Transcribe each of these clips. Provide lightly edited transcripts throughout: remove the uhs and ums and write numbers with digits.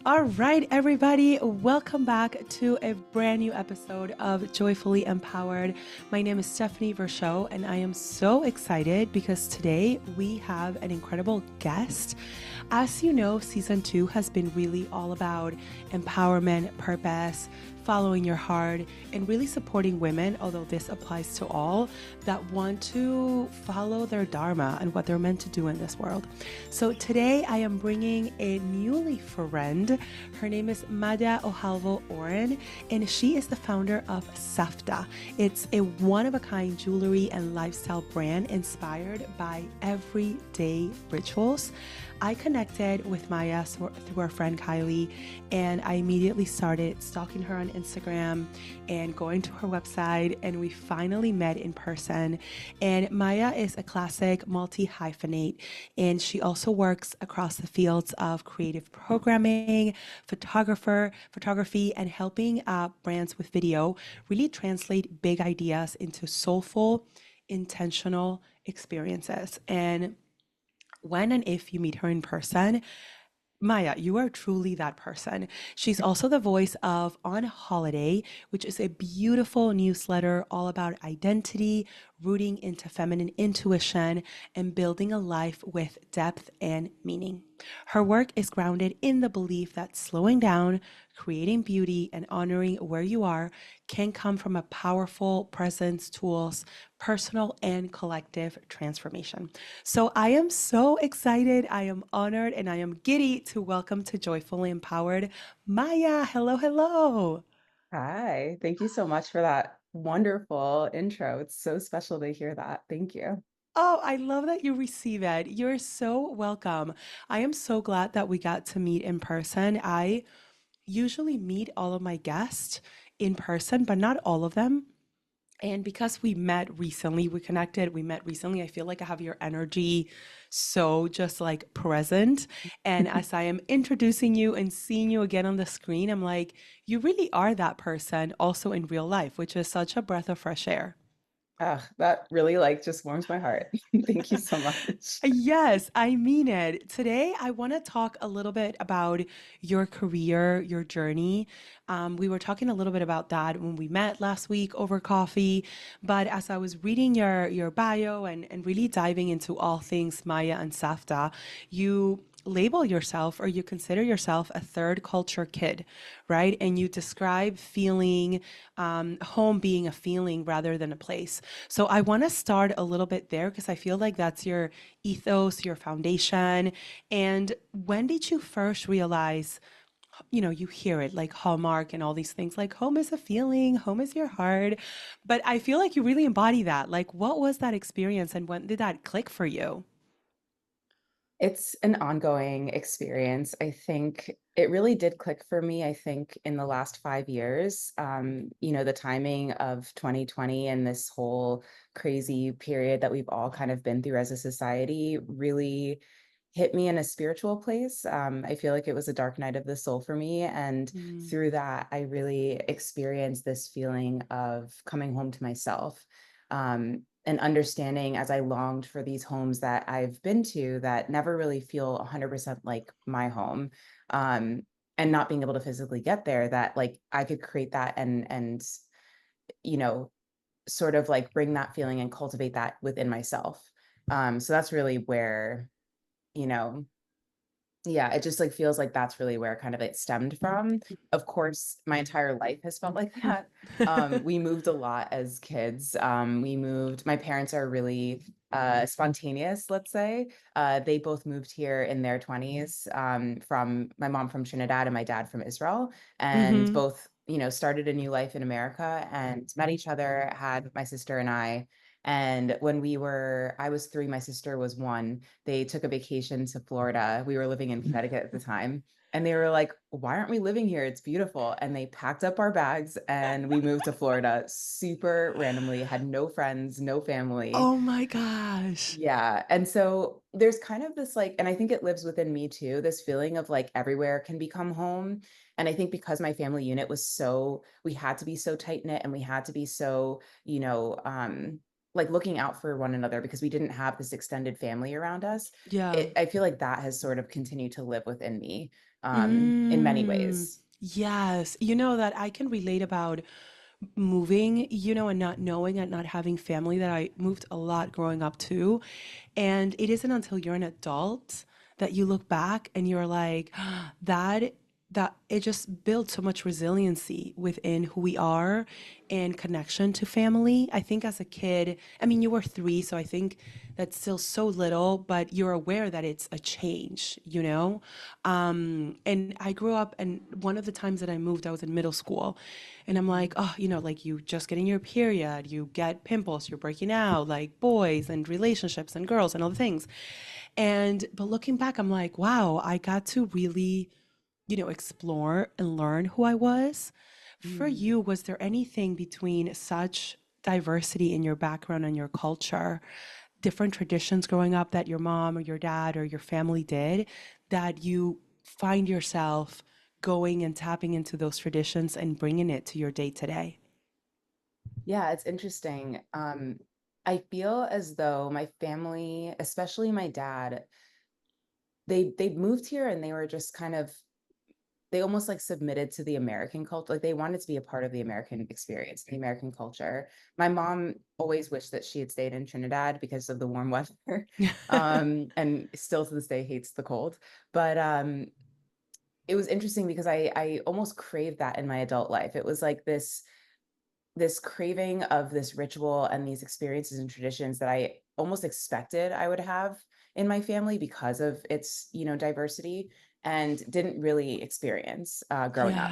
All right, everybody, welcome back to a brand new episode of Joyfully Empowered. My name is Stephanie Verschow, and I am so excited because today we have an incredible guest. As you know, season 2 has been really all about empowerment, purpose, following your heart, and really supporting women, although this applies to all that want to follow their dharma and what they're meant to do in this world. So today I am bringing a newly friend. Her name is Mada Ojalvo Oren, and she is the founder of Safta. It's a one-of-a-kind jewelry and lifestyle brand inspired by everyday rituals. I connected with Maya through our friend Kylie, and I immediately started stalking her on Instagram and going to her website, and we finally met in person. And Maya is a classic multi-hyphenate, and she also works across the fields of creative programming, photography, and helping brands with video really translate big ideas into soulful, intentional experiences. And when and if you meet her in person, Maya, you are truly that person. She's also the voice of On Holiday, which is a beautiful newsletter all about identity, rooting into feminine intuition, and building a life with depth and meaning. Her work is grounded in the belief that slowing down, creating beauty, and honoring where you are can come from a powerful presence, tools, personal and collective transformation. So I am so excited, I am honored, and I am giddy to welcome to Joyfully Empowered Maya. Hello, hello. Hi, thank you so much for that wonderful intro. It's so special to hear that. Thank you. Oh, I love that you receive it. You're so welcome. I am so glad that we got to meet in person. I usually meet all of my guests in person, but not all of them. And because we met recently, we connected, we met recently, I feel like I have your energy so just like present. And as I am introducing you and seeing you again on the screen, I'm like, you really are that person also in real life, which is such a breath of fresh air. That really just warms my heart. Thank you so much. Yes, I mean it. Today, I want to talk a little bit about your career, your journey. We were talking a little bit about that when we met last week over coffee. But as I was reading your bio and really diving into all things Maya and Safta, you label yourself or you consider yourself a third culture kid, right? And you describe feeling home being a feeling rather than a place. So I want to start a little bit there because I feel like that's your ethos, your foundation. And when did you first realize, you hear it like Hallmark and all these things like home is a feeling, home is your heart. But I feel like you really embody that. Like, what was that experience and when did that click for you? It's an ongoing experience. I think it really did click for me, I think, in the last 5 years. The timing of 2020 and this whole crazy period that we've all kind of been through as a society really hit me in a spiritual place. I feel like it was a dark night of the soul for me. And Mm, through that, I really experienced this feeling of coming home to myself. And understanding as I longed for these homes that I've been to that never really feel 100% like my home. Um, and not being able to physically get there, that like I could create that and you know, sort of like bring that feeling and cultivate that within myself. So that's really where, you know, yeah, it just like feels like that's really where kind of it stemmed from. Of course, my entire life has felt like that. We moved a lot as kids. My parents are really spontaneous, let's say. They both moved here in their 20s, from my mom from Trinidad and my dad from Israel, and mm-hmm. both, started a new life in America and met each other, had my sister and I. And I was 3, my sister was 1, they took a vacation to Florida. We were living in Connecticut at the time. And they were like, why aren't we living here? It's beautiful. And they packed up our bags and we moved to Florida super randomly, had no friends, no family. Oh my gosh. Yeah. And so there's kind of this like, and I think it lives within me too, this feeling of like everywhere can become home. And I think because my family unit was we had to be so tight knit and we had to be so, like looking out for one another because we didn't have this extended family around us. Yeah. I feel like that has sort of continued to live within me in many Mm, ways. yes. You know that I can relate about moving, and not knowing and not having family, that I moved a lot growing up too. And it isn't until you're an adult that you look back and you're like, that that it just builds so much resiliency within who we are and connection to family. I think as a kid, I mean, you were 3, so I think that's still so little, but you're aware that it's a change. And I grew up, and one of the times that I moved, I was in middle school, and I'm like, Mhm. oh, like you just getting your period, you get pimples, you're breaking out, like boys and relationships and girls and all the things. But looking back, I'm like, wow, I got to really, explore and learn who I was. For Mm. you, was there anything between such diversity in your background and your culture, different traditions growing up that your mom or your dad or your family did, that you find yourself going and tapping into those traditions and bringing it to your day to day? Yeah, it's interesting. I feel as though my family, especially my dad, they moved here and they were just kind of they almost like submitted to the American culture. Like they wanted to be a part of the American experience, the American culture. My mom always wished that she had stayed in Trinidad because of the warm weather. And still to this day hates the cold. But it was interesting because I almost craved that in my adult life. It was like this craving of this ritual and these experiences and traditions that I almost expected I would have in my family because of its, diversity, and didn't really experience growing up.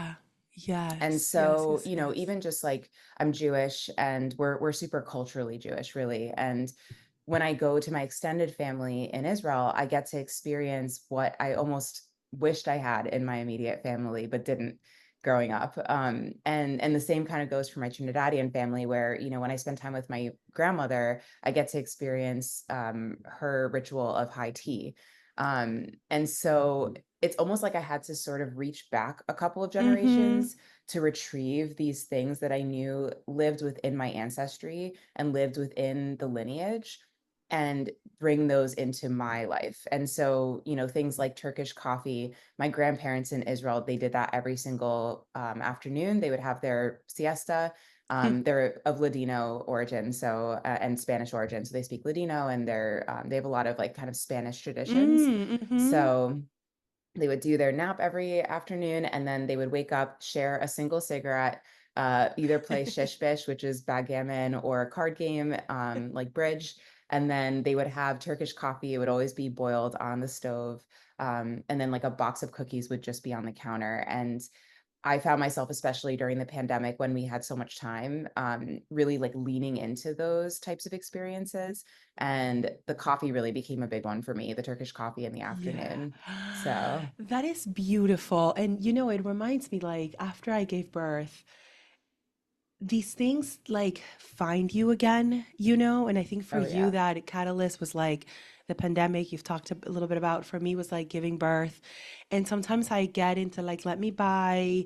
Yeah. And Yes. Yes. so, Yes. Yes. even just like I'm Jewish and we're super culturally Jewish, really. And when I go to my extended family in Israel, I get to experience what I almost wished I had in my immediate family, but didn't growing up. And the same kind of goes for my Trinidadian family, where when I spend time with my grandmother, I get to experience her ritual of high tea. And so it's almost like I had to sort of reach back a couple of Mm-hmm. generations to retrieve these things that I knew lived within my ancestry and lived within the lineage and bring those into my life. And so, things like Turkish coffee, my grandparents in Israel, they did that every single afternoon. They would have their siesta. They're of Ladino origin, so and Spanish origin, so they speak Ladino, and they have a lot of like kind of Spanish traditions. Mm-hmm. So they would do their nap every afternoon, and then they would wake up, share a single cigarette, either play shish bish, which is backgammon, or a card game like bridge. And then they would have Turkish coffee. It would always be boiled on the stove. And then like a box of cookies would just be on the counter. And I found myself, especially during the pandemic when we had so much time, really like leaning into those types of experiences. And the coffee really became a big one for me, the Turkish coffee in the Yeah. afternoon. So, That is beautiful. And it reminds me, like, after I gave birth, these things like find you again, and I think for oh you yeah. that catalyst was like the pandemic you've talked a little bit about. For me was like giving birth. And sometimes I get into like, let me buy,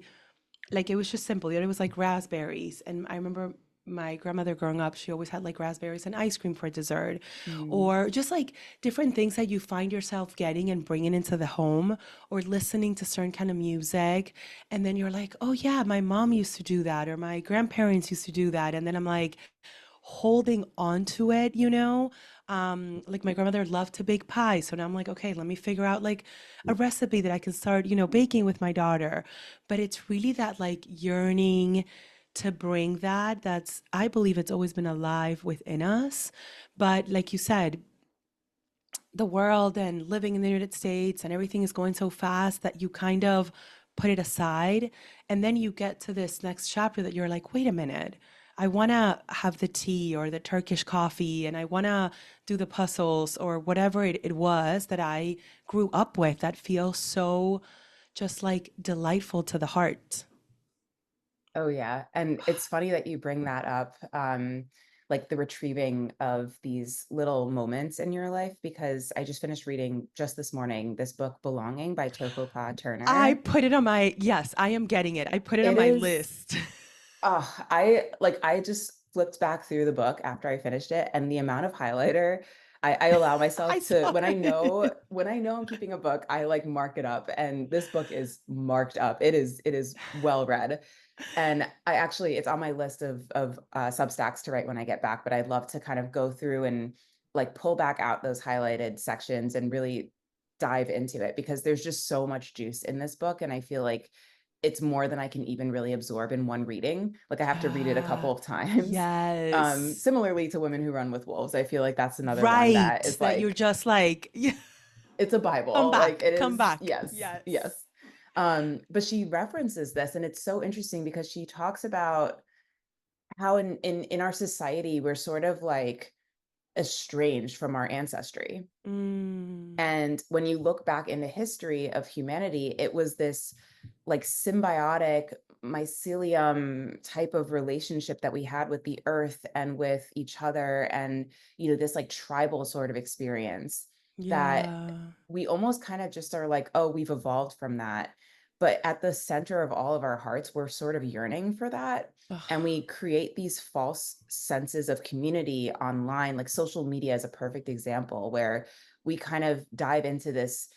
like it was just simple. It was like raspberries. And I remember my grandmother growing up, she always had like raspberries and ice cream for dessert, Mm. or just like different things that you find yourself getting and bringing into the home, or listening to certain kind of music. And then you're like, oh yeah, my mom used to do that, or my grandparents used to do that. And then I'm like, holding on to it. Like my grandmother loved to bake pies. So now I'm like, okay, let me figure out like a recipe that I can start, baking with my daughter. But it's really that like yearning to bring that's, I believe it's always been alive within us. But like you said, the world and living in the United States and everything is going so fast that you kind of put it aside. And then you get to this next chapter that you're like, wait a minute, I want to have the tea or the Turkish coffee, and I want to do the puzzles or whatever it was that I grew up with that feels so just like delightful to the heart. Oh yeah. And it's funny that you bring that up, like the retrieving of these little moments in your life, because I just finished reading just this morning this book, Belonging by Toko I Turner. put it on my, yes, I am getting it. I put it on It my is list. I just flipped back through the book after I finished it, and the amount of highlighter I allow I myself to, saw it. when I know I'm keeping a book, I like mark it up, and this book is marked up. It is well read. And I actually, it's on my list of Substacks to write when I get back, but I'd love to kind of go through and like pull back out those highlighted sections and really dive into it, because there's just so much juice in this book. And I feel like it's more than I can even really absorb in one reading. Like I have to read it a Yeah. couple of times. Yes. Similarly to Women Who Run with Wolves, I feel like that's another one that Right. is That you're like, just like, yeah, it's a Bible. Like it come is, back. yes, Yes. yes. But she references this, and it's so interesting because she talks about how in our society we're sort of like estranged from our ancestry. Mm. And when you look back in the history of humanity, it was this like symbiotic mycelium type of relationship that we had with the earth and with each other, and this like tribal sort of experience that Yeah. we almost kind of just are like, oh, we've evolved from that. But at the center of all of our hearts, we're sort of yearning for that. And Ugh. we create these false senses of community online. Like social media is a perfect example where we kind of dive into this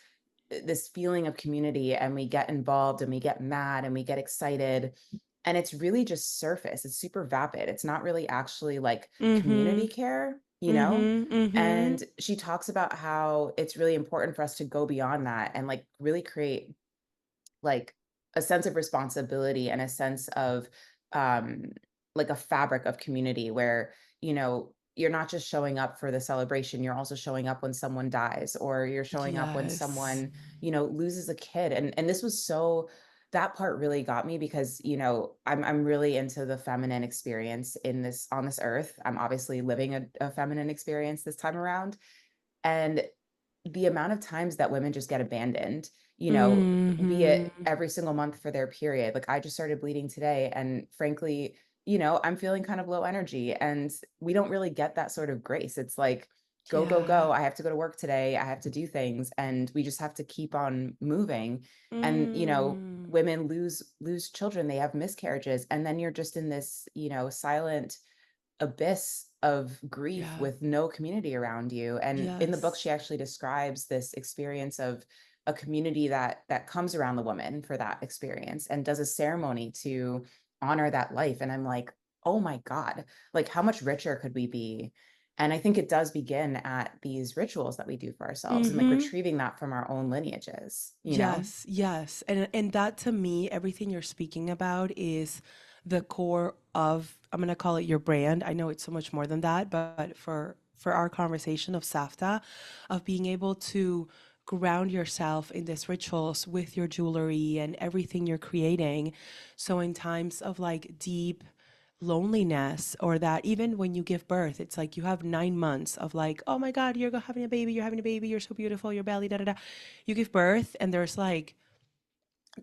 feeling of community, and we get involved and we get mad and we get excited, and it's really just surface. It's super vapid. It's not really actually like Mm-hmm. community care. Mm-hmm. Mm-hmm. And she talks about how it's really important for us to go beyond that and like really create like a sense of responsibility and a sense of um like a fabric of community where you're not just showing up for the celebration, you're also showing up when someone dies, or you're showing up when Yes. someone loses a kid. And this was so, that part really got me because I'm really into the feminine experience in this, on this earth. I'm obviously living a feminine experience this time around. And the amount of times that women just get abandoned, be Mm-hmm. it every single month for their period. Like I just started bleeding today, and frankly, I'm feeling kind of low energy, and we don't really get that sort of grace. It's like, go, go, Yeah. go. I have to go to work today. I have to do things, and we just have to keep on moving. And, Mm. women lose children, they have miscarriages, and then you're just in this, silent abyss of grief Yeah. with no community around you. And in the book, she Yes. actually describes this experience of a community that comes around the woman for that experience and does a ceremony to honor that life. And I'm like, oh my God, like how much richer could we be? And I think it does begin at these rituals that we do for ourselves and like Mm-hmm. retrieving that from our own lineages. Yes, yes. And that to me, everything you're speaking about is the core of, I'm gonna call it your brand. I know it's so much more than that, but for our conversation of Safta, of being able to ground yourself in these rituals with your jewelry and everything you're creating. So in times of like deep loneliness, or that even when you give birth, it's like you have 9 months of like, oh my God, having a baby, you're having a baby, you're so beautiful, your belly, da da da. You give birth, and there's like,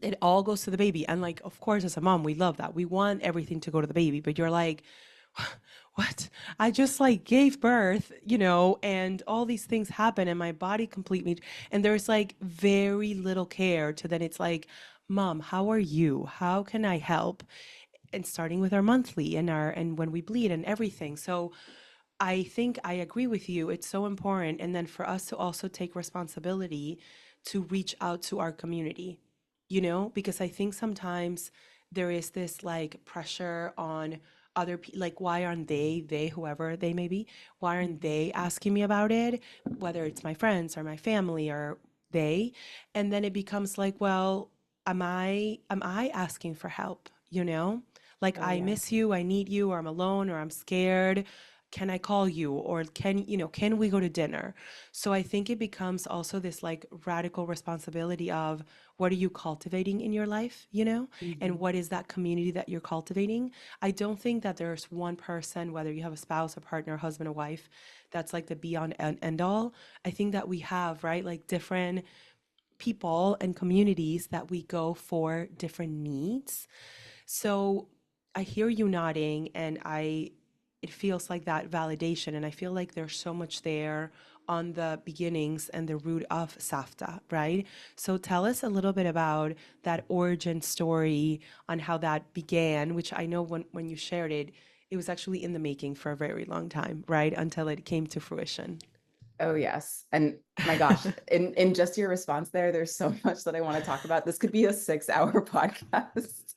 it all goes to the baby. And like, of course, as a mom, we love that. We want everything to go to the baby, but you're like, what? I just like gave birth, and all these things happen, and my body completely, and there's like very little care to then it's like, Mom, how are you? How can I help? And starting with our monthly and our and when we bleed and everything. So I think I agree with you. It's so important. And then for us to also take responsibility to reach out to our community, because I think sometimes there is this like pressure on other people, like, why aren't they, whoever they may be, why aren't they asking me about it? Whether it's my friends or my family or they. And then it becomes like, well, am I asking for help? Like, Oh I yeah. miss you, I need you, or I'm alone, or I'm scared. Can I call you? Or can we go to dinner? So I think it becomes also this like radical responsibility of what are you cultivating in your life, and Mhm. what is that community that you're cultivating? I don't think that there's one person, whether you have a spouse, a partner, husband, a wife, that's like the beyond and end all. I think that we have, right, like different people and communities that we go for different needs. So I hear you nodding, and it feels like that validation. And I feel like there's so much there on the beginnings and the root of Safta, right? So tell us a little bit about that origin story, on how that began, which I know when you shared it, it was actually in the making for a very long time, right? Until it came to fruition. Oh yes. And my gosh, in just your response there, there's so much that I want to talk about. This could be a 6-hour podcast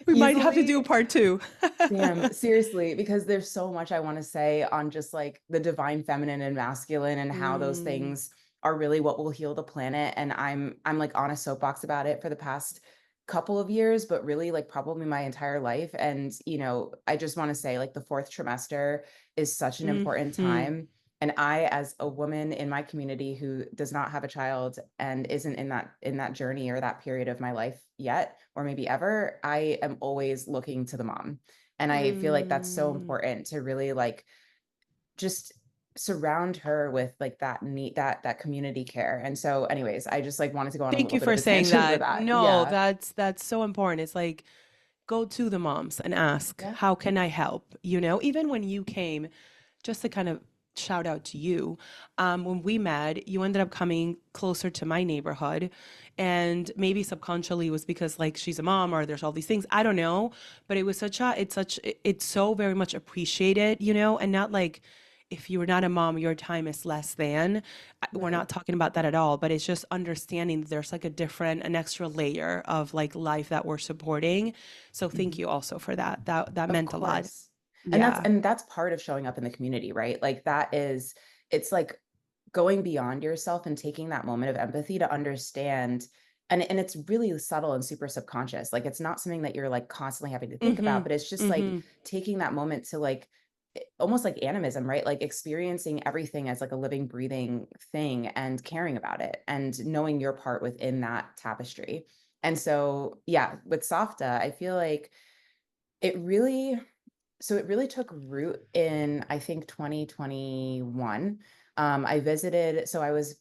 We might have to do a easily. part two. Damn, seriously, because there's so much I want to say on just like the divine feminine and masculine and how those Mm, things are really what will heal the planet. And I'm like on a soapbox about it for the past couple of years, but really like probably my entire life. And I just want to say like the fourth trimester is such an important mhm, time. And I, as a woman in my community who does not have a child and isn't in that journey or that period of my life yet, or maybe ever, I am always looking to the mom. And I feel like that's so mm. important to really like just surround her with like that neat that community care. And so anyways, I just like wanted to go on a Thank little you bit of for a saying tangent for that. that. No, Yeah. that's so important. It's like go to the moms and ask, Yeah. how can I help? Even when you came, just to kind of shout out to you, when we met, you ended up coming closer to my neighborhood. And maybe subconsciously it was because like she's a mom or there's all these things. I don't know. But it was it's so very much appreciated, and not like if you're not a mom, your time is less than. We're Right. not talking about that at all, but it's just understanding that there's like an extra layer of like life that we're supporting. So thank Mhm. you also for that. That Of meant a lot. course. And that's Yeah. and that's part of showing up in the community, right? Like it's like going beyond yourself and taking that moment of empathy to understand. And it's really subtle and super subconscious. Like it's not something that you're like constantly having to think about, Mhm. but it's just like Mhm. taking that moment to like almost like animism, right? Like experiencing everything as like a living, breathing thing and caring about it and knowing your part within that tapestry. And so, yeah, with Safta, I feel like it really it really took root in, I think, 2021. I visited, so I was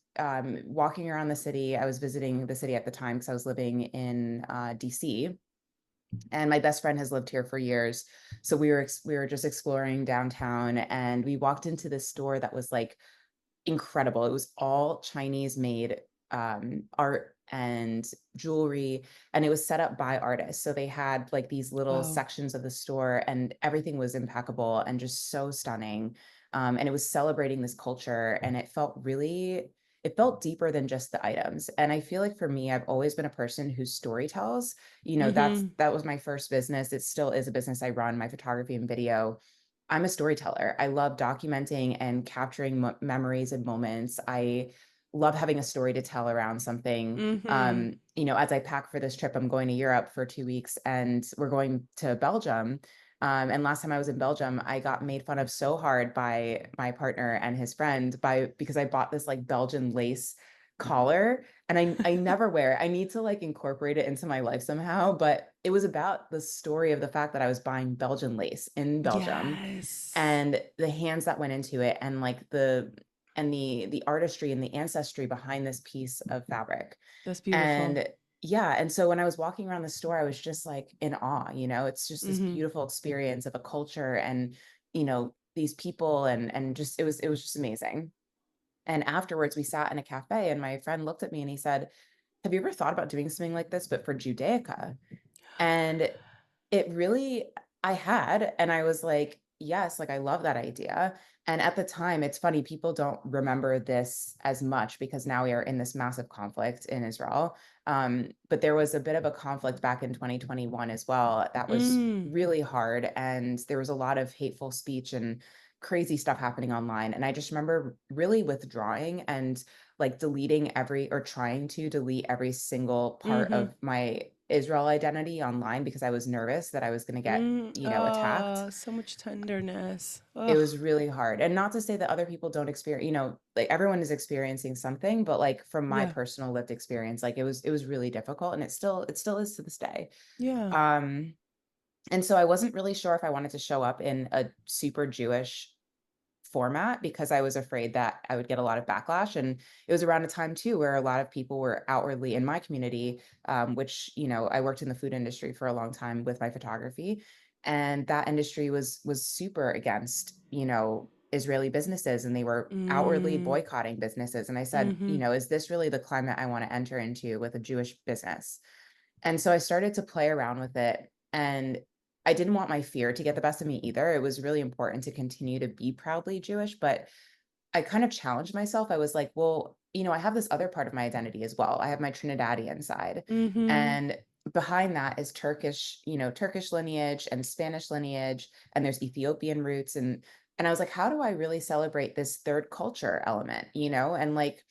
walking around the city. I was visiting the city at the time because I was living in DC, and my best friend has lived here for years. So we were just exploring downtown, and we walked into this store that was like incredible. It was all Chinese made art and jewelry, and it was set up by artists. So they had like these little Wow. sections of the store, and everything was impeccable and just so stunning. And it was celebrating this culture, and it felt deeper than just the items. And I feel like for me, I've always been a person who story tells. Mhm. That was my first business. It still is a business I run, my photography and video. I'm a storyteller. I love documenting and capturing memories and moments. I love having a story to tell around something. Mhm. As I pack for this trip, I'm going to Europe for 2 weeks and we're going to Belgium. And last time I was in Belgium, I got made fun of so hard by my partner and his friend because I bought this like Belgian lace collar, and I never wear it. I need to like incorporate it into my life somehow, but it was about the story of the fact that I was buying Belgian lace in Belgium Yes. and the hands that went into it, and like the artistry and the ancestry behind this piece of fabric. That's beautiful. And yeah, and so when I was walking around the store, I was just like in awe. It's just this Mhm. beautiful experience of a culture and these people, and just it was just amazing. And afterwards, we sat in a cafe, and my friend looked at me and he said, "Have you ever thought about doing something like this, but for Judaica?" And it really, I had, and I was like, yes, like I love that idea. And at the time, it's funny, people don't remember this as much because now we are in this massive conflict in Israel. But there was a bit of a conflict back in 2021 as well that was Mm. really hard. And there was a lot of hateful speech and crazy stuff happening online. And I just remember really withdrawing and like deleting every or trying to delete every single part Mhm. of my Israel identity online because I was nervous that I was going to get, attacked. So much tenderness. It Ugh. was really hard. And not to say that other people don't experience, like everyone is experiencing something, but like from my Yeah. personal lived experience, like it was really difficult, and it still is to this day. Yeah. Um and so I wasn't really sure if I wanted to show up in a super Jewish format because I was afraid that I would get a lot of backlash. And it was around a time too where a lot of people were outwardly in my community, which I worked in the food industry for a long time with my photography, and that industry was super against Israeli businesses, and they were outwardly Mm. boycotting businesses. And I said, Mhm. is this really the climate I want to enter into with a Jewish business? And so I started to play around with it, and I didn't want my fear to get the best of me either. It was really important to continue to be proudly Jewish, but I kind of challenged myself. I was like, well, I have this other part of my identity as well. I have my Trinidadian side. Mm-hmm. And behind that is Turkish, Turkish lineage and Spanish lineage, and there's Ethiopian roots. And I was like, how do I really celebrate this third culture element, and like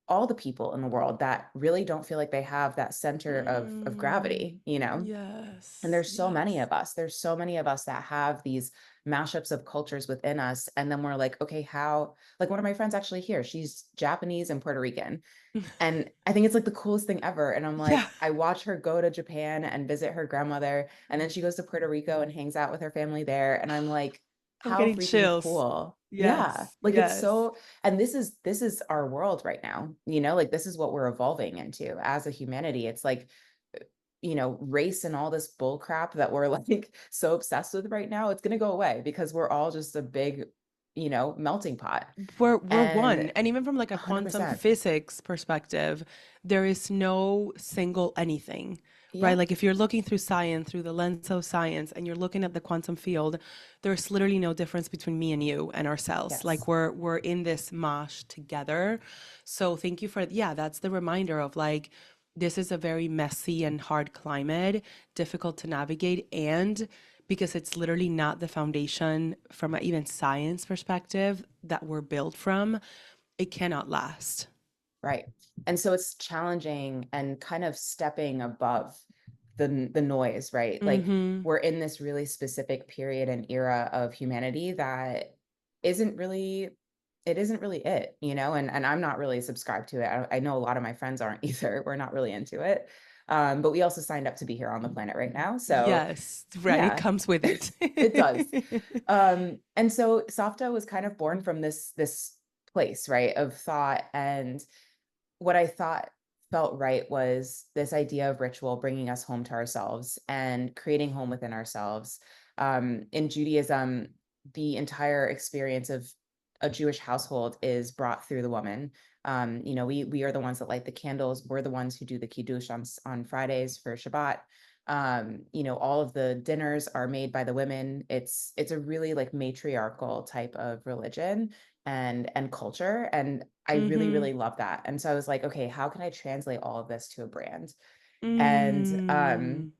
all the people in the world that really don't feel like they have that center of Mm, gravity. And yes, there's so many yes. of us. There's so many of us that have these mashups of cultures within us. And then we're like, okay, how, like one of my friends actually here, she's Japanese and Puerto Rican. And I think it's like the coolest thing ever. And I'm Yeah, like, I watch her go to Japan and visit her grandmother. And then she goes to Puerto Rico and hangs out with her family there. And I'm like, I'm how getting freaking chills. cool. Yeah. Yes, Like it's yes. so, and this is our world right now, like this is what we're evolving into as a humanity. It's like, race and all this bull crap that we're like so obsessed with right now, it's going to go away because we're all just a big, melting pot. We're And one. And even from like a quantum 100%. physics perspective, there is no single anything, right? Yeah. Like if you're looking through science, through the lens of science, and you're looking at the quantum field, there's literally no difference between me and you and ourselves. Like Yes. we're in this mosh together. So thank you for, yeah, that's the reminder of like this is a very messy and hard climate, difficult to navigate, and because it's literally not the foundation from an even science perspective that we're built from, it cannot last. Right. And so it's challenging and kind of stepping above the noise, right? Like Mm-hmm. we're in this really specific period and era of humanity that isn't really it isn't really it. And I'm not really subscribed to it. I know a lot of my friends aren't either. We're not really into it. But we also signed up to be here on the planet right now. So Yes, right. It yeah, comes with it. it does. And so Safta was kind of born from this place, right, of thought. And what I thought felt right was this idea of ritual bringing us home to ourselves and creating home within ourselves. In Judaism, the entire experience of a Jewish household is brought through the woman. We are the ones that light the candles. We're the ones who do the kiddush on Fridays for Shabbat. All of the dinners are made by the women. It's a really like matriarchal type of religion and culture. And I really, Mm-hmm. really love that. And so I was like, okay, how can I translate all of this to a brand? And Mm.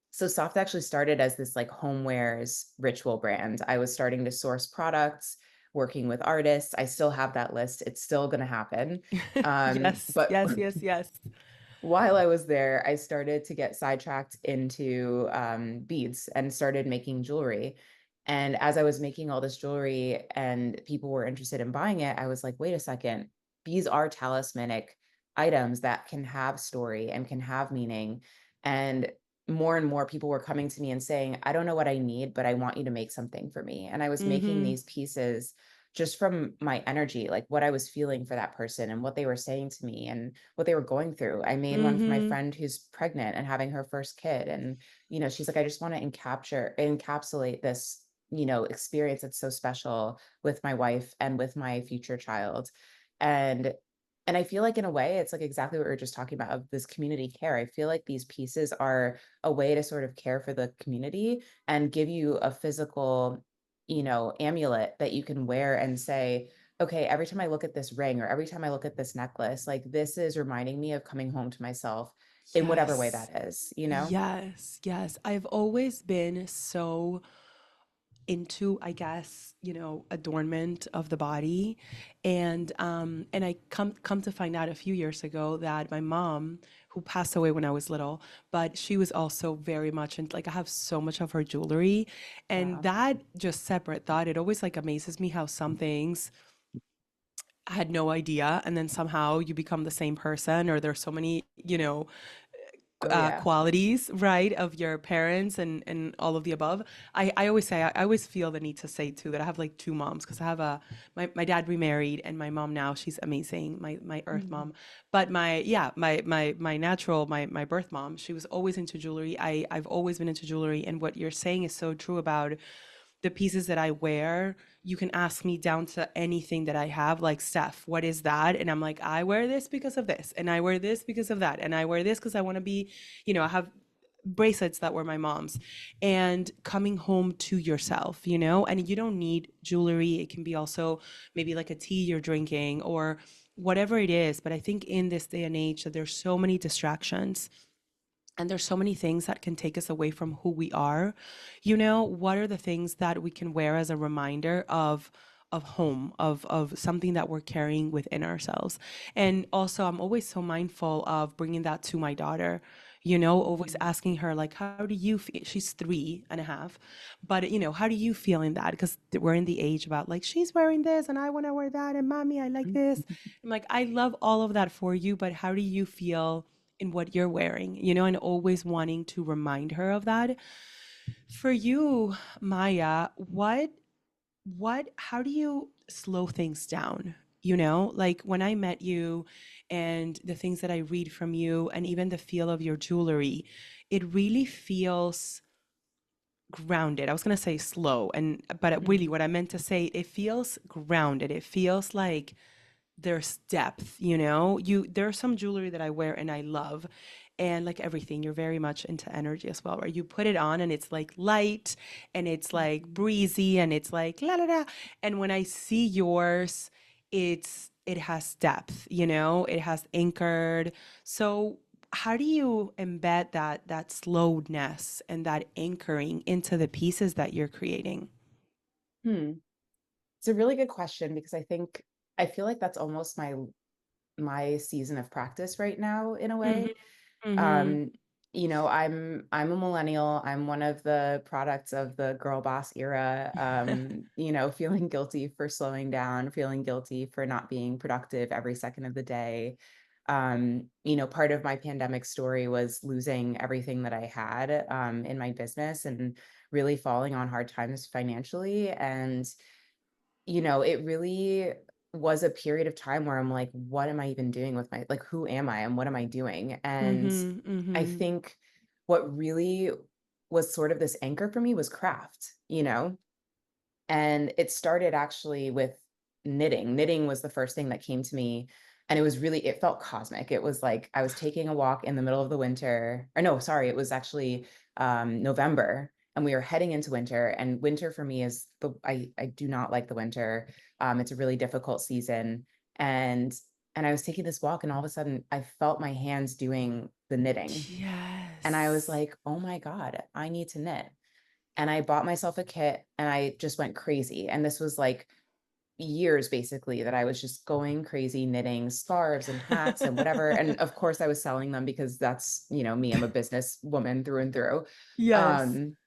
so Soft actually started as this like homewares ritual brand. I was starting to source products, working with artists. I still have that list. It's still going to happen. Yes, But yes, yes, yes. while I was there, I started to get sidetracked into beads and started making jewelry. And as I was making all this jewelry and people were interested in buying it, I was like, wait a second, these are talismanic items that can have story and can have meaning. And more people were coming to me and saying, I don't know what I need, but I want you to make something for me. And I was making Mm-hmm. these pieces just from my energy, like what I was feeling for that person and what they were saying to me and what they were going through. I made one for my Mm-hmm. friend who's pregnant and having her first kid. And, she's like, I just want to encapsulate this, experience that's so special with my wife and with my future child. And and I feel like in a way, it's like exactly what we were just talking about of this community care. I feel like these pieces are a way to sort of care for the community and give you a physical, amulet that you can wear and say, okay, every time I look at this ring or every time I look at this necklace, like this is reminding me of coming home to myself in whatever way Yes. that is. Yes, yes. I've always been so into, I guess, adornment of the body. And I come to find out a few years ago that my mom, who passed away when I was little, but she was also very much and like I have so much of her jewelry. And Wow. that just separate thought, it always like amazes me how some things I had no idea, and then somehow you become the same person, or there's so many, Oh yeah. qualities, right, of your parents and all of the above. I always say, I always feel the need to say too that I have like two moms because I have my dad remarried and my mom now, she's amazing, my earth Mhm. mom. But my natural, my birth mom, she was always into jewelry. I've always been into jewelry. And what you're saying is so true about the pieces that I wear. You can ask me down to anything that I have, like, Steph, what is that? And I'm like, I wear this because of this, and I wear this because of that, and I wear this because I want to be, I have bracelets that were my mom's, and coming home to yourself, and you don't need jewelry. It can be also maybe like a tea you're drinking or whatever it is. But I think in this day and age that there's so many distractions and there's so many things that can take us away from who we are. What are the things that we can wear as a reminder of home, of something that we're carrying within ourselves? And also, I'm always so mindful of bringing that to my daughter. Always Mhm. asking her, like, how do you feel? She's 3.5, but how do you feel in that? Because we're in the age about like she's wearing this and I want to wear that, and mommy, I like this. I'm like, I love all of that for you, but how do you feel in what you're wearing, and always wanting to remind her of that. For you, Maya, how do you slow things down? Like when I met you and the things that I read from you and even the feel of your jewelry, it really feels grounded. I was going to say slow, but really Mhm. what I meant to say, it feels grounded. It feels like there's depth, there are some jewelry that I wear and I love, and like everything, you're very much into energy as well, right? You put it on and it's like light and it's like Mhm. breezy and it's like la la la. And when I see yours, it has depth, it has anchored. So how do you embed that slowness and that anchoring into the pieces that you're creating? Hmm. It's a really good question because I feel like that's almost my season of practice right now in a Mm-hmm. way. Mm-hmm. Um, I'm a millennial. I'm one of the products of the girl boss era. Feeling guilty for slowing down, feeling guilty for not being productive every second of the day. Part of my pandemic story was losing everything that I had in my business and really falling on hard times financially. And it really was a period of time where I'm like, what am I even doing with my like, who am I and what am I doing? And Mm-hmm. I Mm-hmm. think what really was sort of this anchor for me was craft. And it started actually with knitting. Knitting was the first thing that came to me, and it felt cosmic. It was like I was taking a walk in the middle of the winter. Or no, sorry, it was actually November, and we were heading into winter. And winter for me is I do not like the winter. It's a really difficult season, and I was taking this walk, and all of a sudden I felt my hands doing the knitting, and I was Yes. like, oh my god, I need to knit. And I bought myself a kit and I just went crazy. And this was like years basically that I was just going crazy knitting scarves and hats and whatever. And of course I was selling them because that's, me, I'm a business woman through and through. Yes. Um,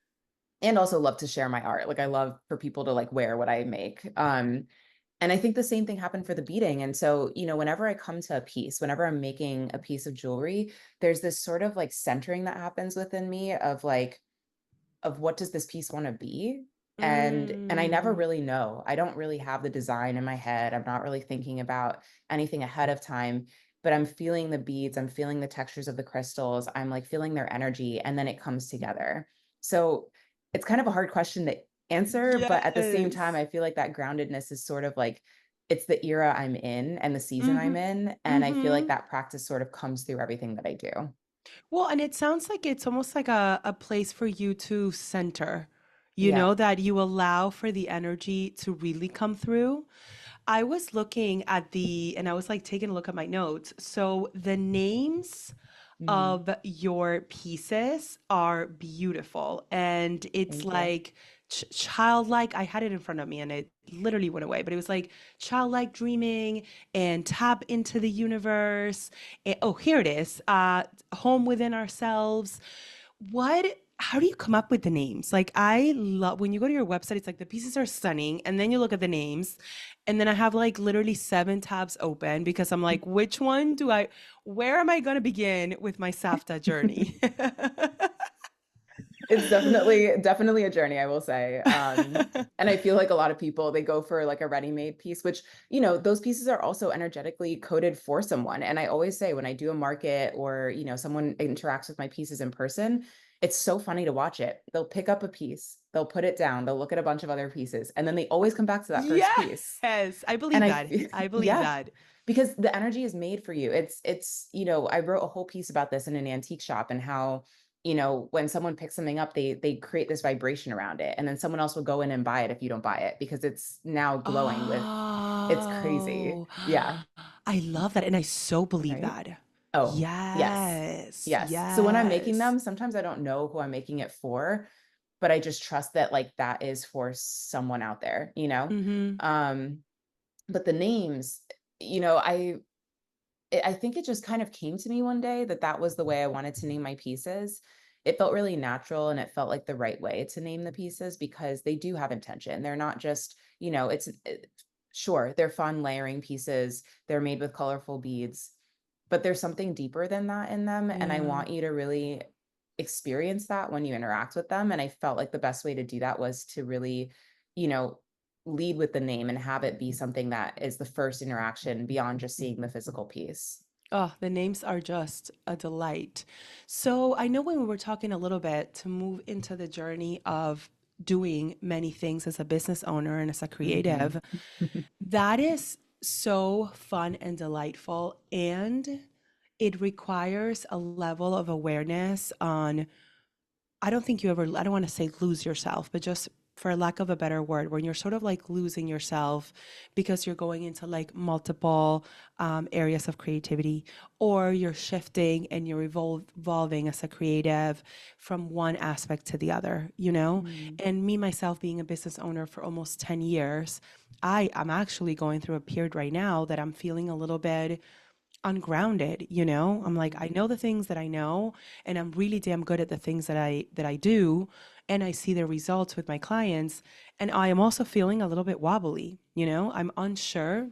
and also love to share my art. Like I love for people to like wear what I make. And I think the same thing happened for the beading. And so, whenever I come to a piece, whenever I'm making a piece of jewelry, there's this sort of like centering that happens within me of what does this piece want to be. And I never Mm. really know. I don't really have the design in my head. I'm not really thinking about anything ahead of time, but I'm feeling the beads, I'm feeling the textures of the crystals, I'm like feeling their energy, and then it comes together. So it's kind of a hard question to answer, but at the same time Yes. I feel like that groundedness is sort of like it's the era I'm in and the season I'm Mm-hmm. in, and I feel like Mm-hmm. that practice sort of comes through everything that I do. Well, and it sounds like it's almost like a place for you to center, Yeah. that you allow for the energy to really come through. I was looking at and I was like taking a look at my notes. So the names Mhm. of your pieces are beautiful. And it's Thank you. like childlike. I had it in front of me and it literally went away, but it was like childlike dreaming and tap into the universe. Oh, here it is. Home within ourselves. How do you come up with the names? Like, I love when you go to your website, it's like the pieces are stunning, and then you look at the names, and then I have like literally 7 tabs open because I'm like, where am I going to begin with my Safta journey? It's definitely a journey, I will say. And I feel like a lot of people, they go for like a ready-made piece, which, those pieces are also energetically coded for someone. And I always say when I do a market or, someone interacts with my pieces in person, it's so funny to watch it. They'll pick up a piece, they'll put it down, they'll look at a bunch of other pieces, and then they always come back to that first piece. Yes, I And believe I that. feel, I believe yeah, that. because the energy is made for you. I wrote a whole piece about this in an antique shop and how, when someone picks something up, they create this vibration around it, and then someone else will go in and buy it if you don't buy it because it's now glowing with it's crazy. Oh, Yeah, I love that. And I so believe right? that. Oh, yes. Yes, Yes. So when I'm making yes. them, sometimes I don't know who I'm making it for, but I just trust that like that is for someone out there, you know? Mm-hmm. Um, but the names, you know, I think it just kind of came to me one day that that was the way I wanted to name my pieces. It felt really natural and it felt like the right way to name the pieces because they do have intention. They're not just, sure, they're fun layering pieces. They're made with colorful beads, but there's something deeper than that in them. And I Yeah. want you to really experience that when you interact with them. And I felt like the best way to do that was to really, you know, lead with the name and have it be something that is the first interaction beyond just seeing the physical piece. Oh, the names are just a delight. So I know when we were talking a little bit to move into the journey of doing many things as a business owner and as a Mhm. creative, that is so fun and delightful. And it requires a level of awareness on I don't think you ever, I don't want to say lose yourself, but just for lack of a better word, when you're sort of like losing yourself because you're going into like multiple areas of creativity, or you're shifting and you're evolving as a creative from one aspect to the other, you know? Mm, And me, myself, being a business owner for almost 10 years, I'm actually going through a period right now that I'm feeling a little bit ungrounded, you know? I'm like, I mhm, know the things that I know, and I'm really damn good at the things that I do, and I see the results with my clients, and I am also feeling a little bit wobbly, you know? I'm unsure,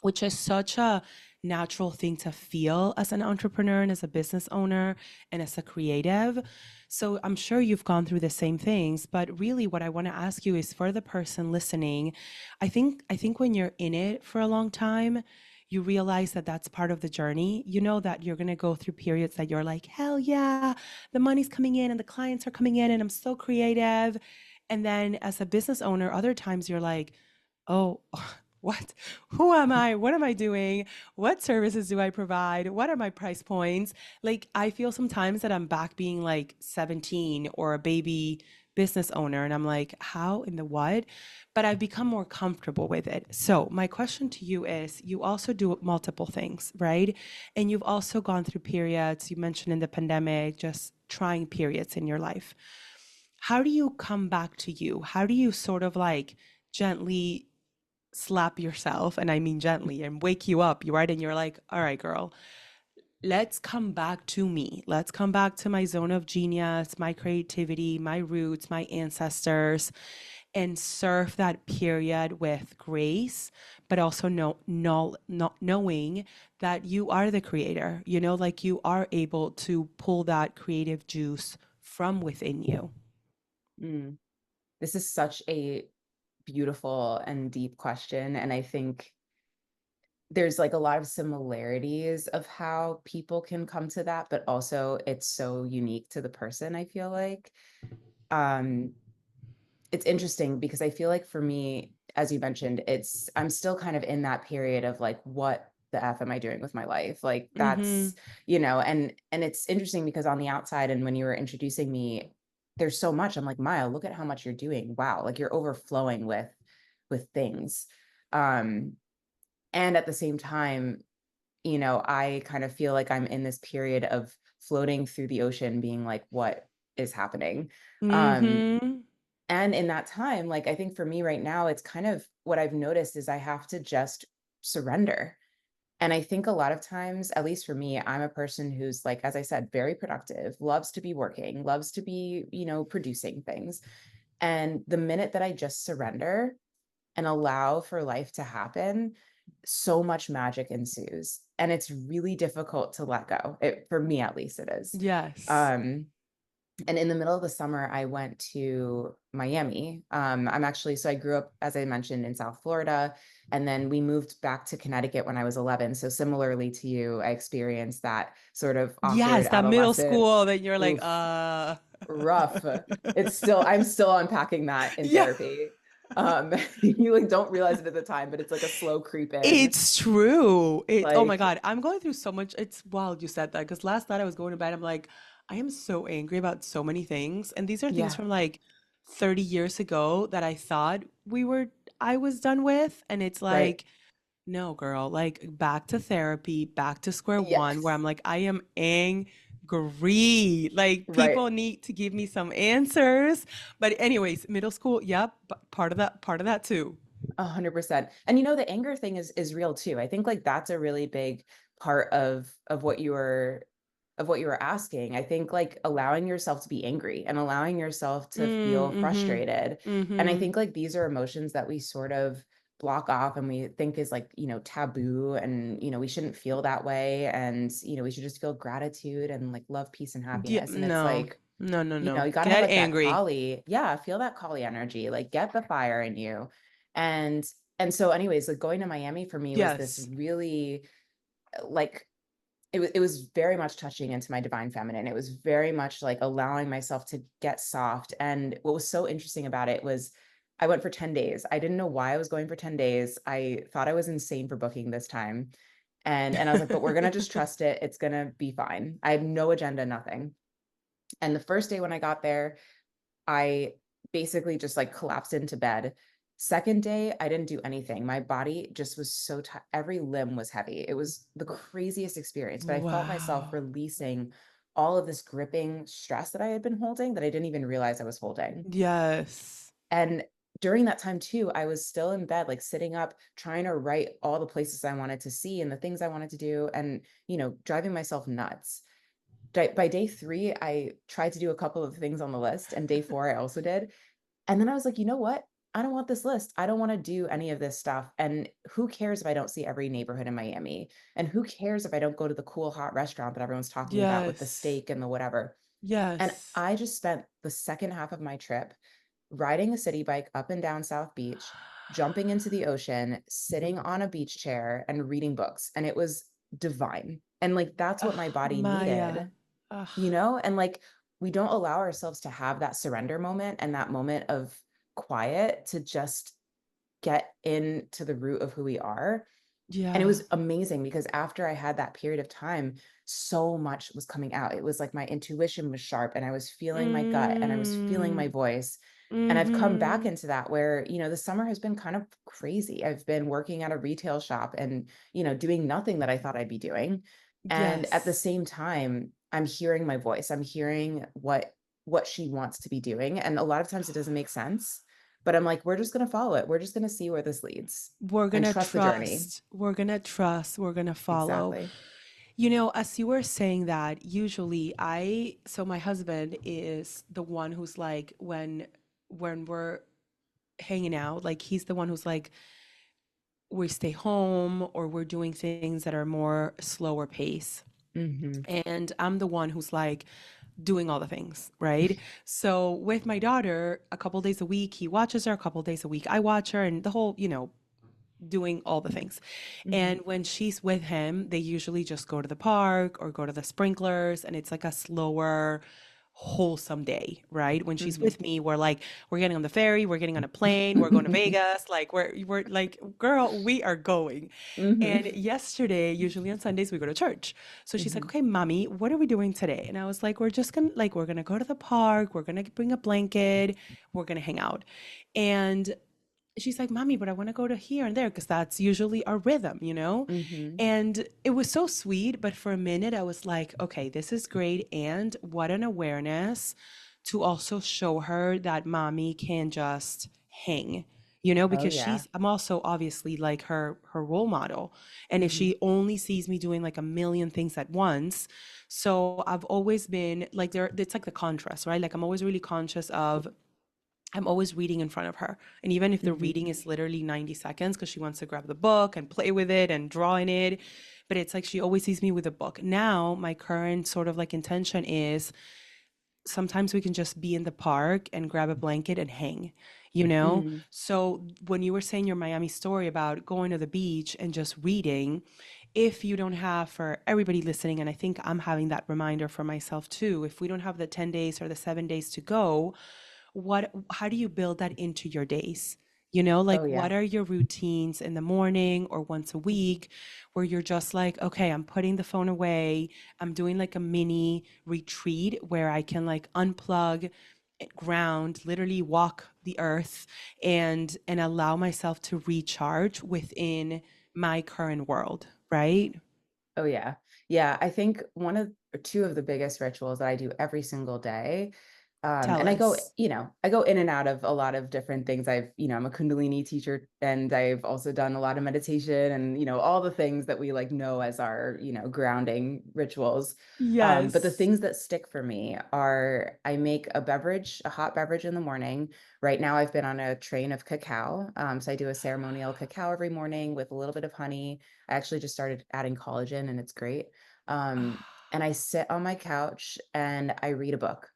which is such a natural thing to feel as an entrepreneur and as a business owner and as a creative. So I'm sure you've gone through the same things, but really what I want to ask you is for the person listening, I think when you're in it for a long time, you realize that that's part of the journey. You know that you're going to go through periods that you're like, hell yeah, the money's coming in and the clients are coming in and I'm so creative. And then as a business owner, other times you're like, oh, what? Who am I? What am I doing? What services do I provide? What are my price points? Like, I feel sometimes that I'm back being like 17 or a baby business owner, and I'm like, how in the what? But I've become more comfortable with it. So, my question to you is you also do multiple things, right? And you've also gone through periods, you mentioned in the pandemic, just trying periods in your life. How do you come back to you? How do you sort of like gently slap yourself, and I mean gently, and wake you up, you right? And you're like, all right, girl, let's come back to me. Let's come back to my zone of genius, my creativity, my roots, my ancestors, and surf that period with grace, but also not knowing that you are the creator, you know, like you are able to pull that creative juice from within you. mm. This is such a beautiful and deep question. And I think there's like a lot of similarities of how people can come to that, but also it's so unique to the person, I feel like. Um, it's interesting because I feel like for me, as you mentioned, I'm still kind of in that period of like, what the F am I doing with my life? Like Mm-hmm. that's, and it's interesting because on the outside and when you were introducing me, there's so much. I'm like, Maya, look at how much you're doing. Wow, like you're overflowing with things. Um, and at the same time, I kind of feel like I'm in this period of floating through the ocean, being like, what is happening? Um, Mm-hmm. and in that time, like, I think for me right now, it's kind of what I've noticed is I have to just surrender. And I think a lot of times, at least for me, I'm a person who's like, as I said, very productive, loves to be working, loves to be, producing things. And the minute that I just surrender and allow for life to happen, so much magic ensues. And it's really difficult to let go. For me, at least, it is. Yes. Um, and in the middle of the summer, I went to Miami. So I grew up, as I mentioned, in South Florida, and then we moved back to Connecticut when I was 11. So similarly to you, I experienced that sort of awkward Yes, that middle adolescent, school that you're like, oof, rough. I'm still unpacking that in Yeah, therapy. You like don't realize it at the time, but it's like a slow creep in. it's true. Oh my Like, God, I'm going through so much. It's wild you said that because last night I was going to bed. I'm like, I am so angry about so many things. And these are things Yeah, from like 30 years ago that I thought I was done with. And it's right. like, no, girl, like back to therapy, back to square one, where Yes. I'm like, I am angry. Like Right. people need to give me some answers. But anyways, middle school, yep, part of that too. 100%. And the anger thing is real too. I think like that's a really big part of what you were asking. I think like allowing yourself to be angry and allowing yourself to feel Mm-hmm. frustrated. And I Mm-hmm. think like these are emotions that we sort of block off and we think is like, taboo, and we shouldn't feel that way, and we should just feel gratitude and like love, peace and Yeah, happiness. And it's no, like, no, no, no. you got to have Get like that angry. Kali. Yeah, feel that Kali energy, like get the fire in you. And so anyways, like going to Miami for me was this Yes. really like it was very much touching into my divine feminine. It was very much like allowing myself to get soft. And what was so interesting about it was I went for 10 days. I didn't know why I was going for 10 days. I thought I was insane for booking this time. And I was like, but we're gonna just trust it. It's gonna be fine. I had no agenda, nothing. And the first day when I got there, I basically just like collapsed into bed. Second day, I didn't do anything. My body just was so tired. Every limb was heavy. It was the craziest experience, but I felt myself Wow. releasing all of this gripping stress that I had been holding that I didn't even realize I was holding. Yes. And during that time too, I was still in bed, like sitting up, trying to write all the places I wanted to see and the things I wanted to do, and, driving myself nuts. By day 3, I tried to do a couple of things on the list, and day 4, I also did. And then I was like, "You know what? I don't want this list. I don't wanna do any of this stuff, and who cares if I don't see every neighborhood in Miami? And who cares if I don't go to the cool, hot restaurant that everyone's talking about with the Yes. steak and the whatever?" And Yes. I just spent the second half of my trip riding a city bike up and down South Beach, jumping into the ocean, sitting on a beach chair, and reading books, and it was divine. And, like, that's what my Ugh, body Maya. needed, Ugh. and like we don't allow ourselves to have that surrender moment and that moment of quiet to just get into the root of who we are. And it Yeah. was amazing because after I had that period of time, so much was coming out. It was like my intuition was sharp and I was feeling my gut and I was feeling my Mm. voice. And I've come back Mm-hmm. into that where, the summer has been kind of crazy. I've been working at a retail shop and, doing nothing that I thought I'd be doing. And at the Yes. same time, I'm hearing my voice. I'm hearing what she wants to be doing. And a lot of times it doesn't make sense, but I'm like, we're just going to follow it. We're just going to see where this leads We're and gonna trust the journey. trust. We're gonna trust. We're gonna follow. Exactly. You know, as you were saying that, usually so my husband is the one who's like, when we're hanging out, like he's the one who's like, we stay home or we're doing things that are more slower pace. Mhm. And I'm the one who's like doing all the things, right? So with my daughter, a couple days a week, he watches her, a couple days a week, I watch her, and the whole, doing all the things. Mhm. And when she's with him, they usually just go to the park or go to the sprinklers, and it's like a slower, wholesome day, right? When she's Mhm. with me, we're getting on the ferry, we're getting on a plane, we're going to Vegas, like we're like, girl, we are going. And Mhm. yesterday, usually on Sundays, we go to church. So she's like, Mhm. okay, mommy, what are we doing today? And I was like, we're gonna go to the park, we're gonna bring a blanket, we're gonna hang out. And she's like, mommy, but I want to go to here and there because that's usually our rhythm, you know? Mhm. And it was so sweet. But for a minute, I was like, okay, this is great. And what an awareness to also show her that mommy can just hang, Oh, because yeah. I'm also obviously like her role model. And if Mhm. she only sees me doing like a million things at once, so I've always been like it's like the contrast, right? Like I'm always really conscious of I'm always reading in front of her. And even if the Mhm. reading is literally 90 seconds because she wants to grab the book and play with it and draw in it, but it's like she always sees me with a book. Now, my current sort of like intention is sometimes we can just be in the park and grab a blanket and hang, you know? Mm. So when you were saying your Miami story about going to the beach and just reading, if you don't have, for everybody listening, and I think I'm having that reminder for myself too, if we don't have the 10 days or the 7 days to go, how do you build that into your days? Oh Like yeah. what are your routines in the morning or once a week where you're just like, okay, I'm putting the phone away. I'm doing like a mini retreat where I can like unplug, ground, literally walk the earth and allow myself to recharge within my current world, right? Oh yeah. Yeah, I think one of or two of the biggest rituals that I do every single day. Tell And I go, us. I go in and out of a lot of different things. I'm a Kundalini teacher and I've also done a lot of meditation and, all the things that we like know as our, grounding rituals. But the Yes. things that stick for me are I make a beverage, a hot beverage in the morning. Right now, I've been on a train of cacao. So I do a ceremonial cacao every morning with a little bit of honey. I actually just started adding collagen and it's great. Um, and I sit on my couch and I read a book.